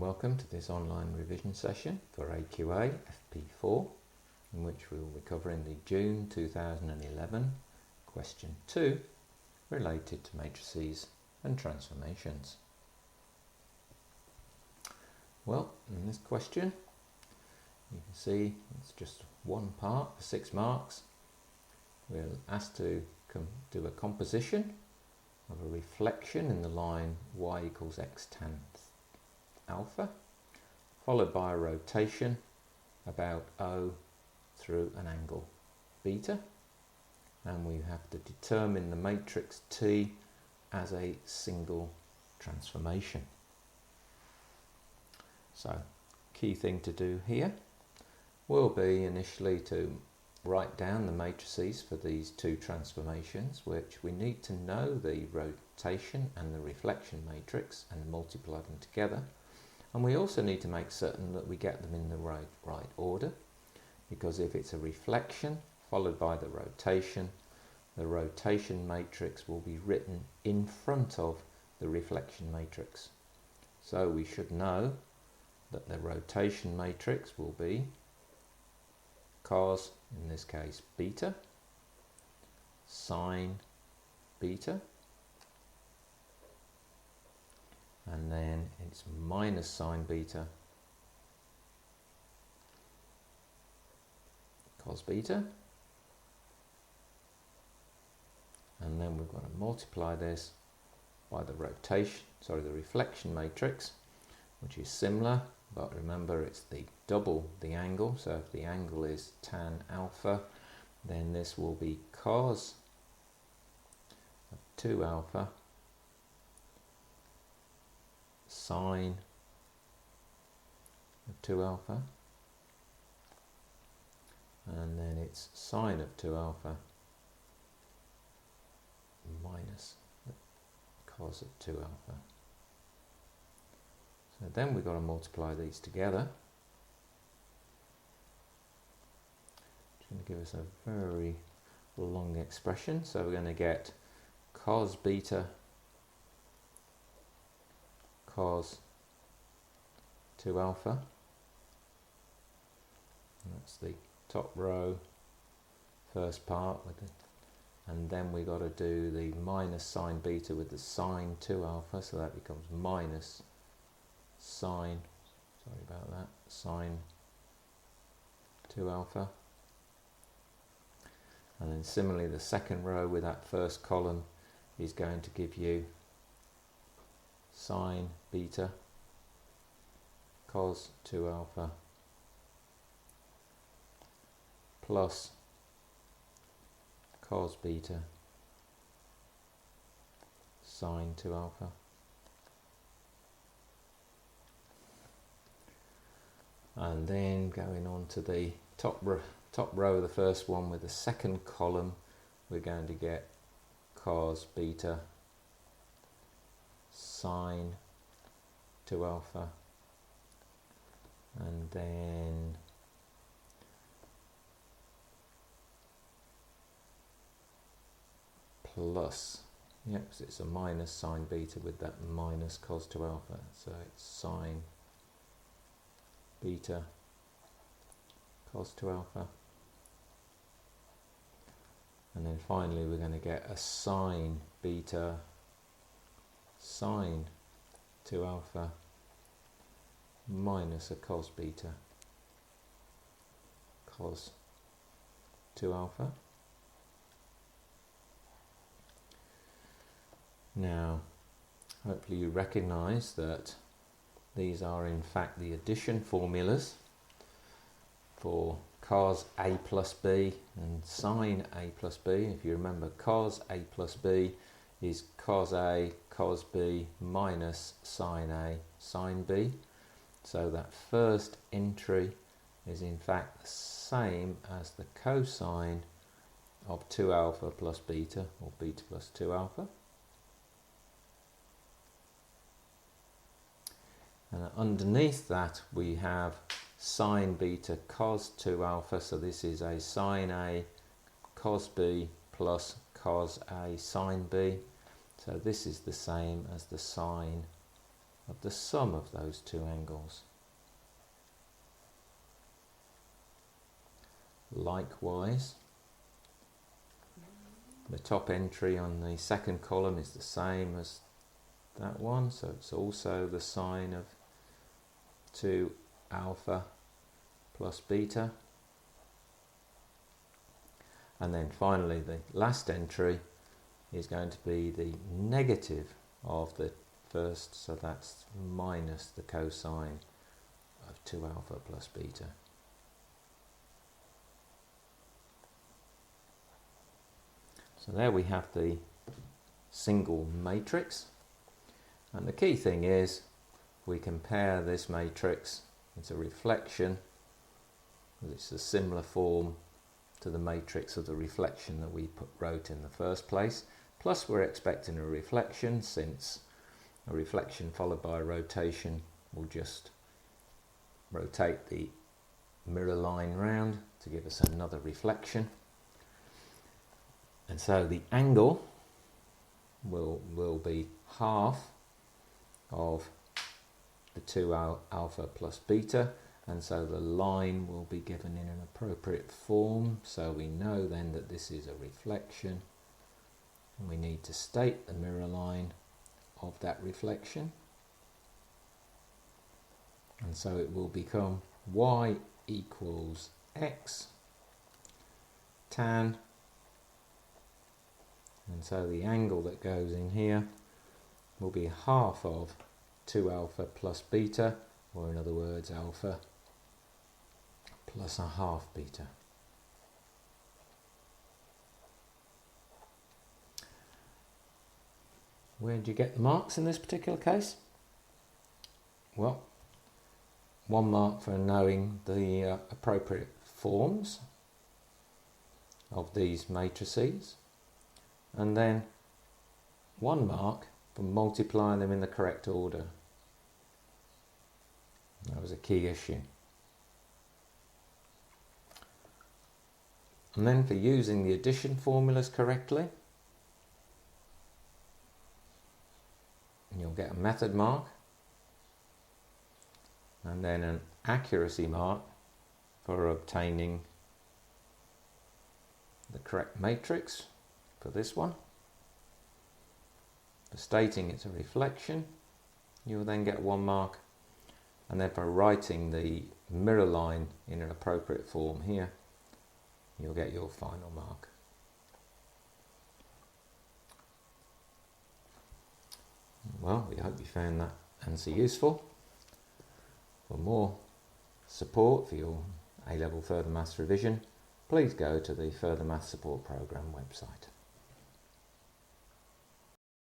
and welcome to this online revision session for AQA FP4, in which we will be covering the June 2011 question 2 related to matrices and transformations. Well, in this question you can see it's just one part for 6 marks. We're asked to do a composition of a reflection in the line y equals x tan alpha, followed by a rotation about O through an angle beta, and we have to determine the matrix T as a single transformation. So, key thing to do here will be initially to write down the matrices for these two transformations, which we need to know the rotation and the reflection matrix and multiply them together. And we also need to make certain that we get them in the right order, because if it's a reflection followed by the rotation matrix will be written in front of the reflection matrix. So we should know that the rotation matrix will be cos, in this case beta, sine beta, and then it's minus sine beta cos beta, and then we've got to multiply this by the reflection matrix, which is similar, but remember it's double the angle. So if the angle is tan alpha, then this will be cos of 2 alpha sine of 2 alpha, and then it's sine of 2 alpha minus cos of 2 alpha. So then we've got to multiply these together, which is going to give us a very long expression. So we're going to get cos beta cos 2 alpha, and that's the top row first part with it, and then we got to do the minus sine beta with the sine 2 alpha, so that becomes minus sine, sine 2 alpha, and then similarly the second row with that first column is going to give you sine beta cos 2 alpha plus cos beta sine 2 alpha. And then going on to the top row, the first one with the second column, we're going to get cos beta sine 2 alpha, and then plus, because it's a minus sine beta with that minus cos 2 alpha, so it's sine beta cos 2 alpha, and then finally we're going to get a sine beta sine 2 alpha minus a cos beta cos 2 alpha. Now hopefully you recognize that these are in fact the addition formulas for cos A plus B and sine A plus B. If you remember, cos A plus B is cos A cos B minus sine A sine B. So that first entry is in fact the same as the cosine of 2 alpha plus beta, or beta plus 2 alpha. And underneath that we have sine beta cos 2 alpha, so this is a sine A cos B plus cos A sine B. So this is the same as the sine of the sum of those two angles. Likewise, the top entry on the second column is the same as that one, so it's also the sine of 2 alpha plus beta. And then finally the last entry is going to be the negative of the first, so that's minus the cosine of 2 alpha plus beta. So there we have the single matrix, and the key thing is we compare this matrix, it's a reflection, it's a similar form to the matrix of the reflection that we wrote in the first place, plus we're expecting a reflection, since a reflection followed by a rotation will just rotate the mirror line round to give us another reflection. And so the angle will be half of the 2 alpha plus beta, and so the line will be given in an appropriate form, so we know then that this is a reflection, and we need to state the mirror line of that reflection, and so it will become y equals x tan, and so the angle that goes in here will be half of 2 alpha plus beta, or in other words alpha plus a half beta. Where did you get the marks in this particular case? Well, 1 mark for knowing the appropriate forms of these matrices, and then 1 mark for multiplying them in the correct order. That was a key issue. And then for using the addition formulas correctly, you'll get a method mark, and then an accuracy mark for obtaining the correct matrix for this one. For stating it's a reflection, you'll then get 1 mark, and then for writing the mirror line in an appropriate form here, you'll get your final mark. Well, we hope you found that answer useful. For more support for your A-Level Further Maths revision, please go to the Further Maths Support Programme website.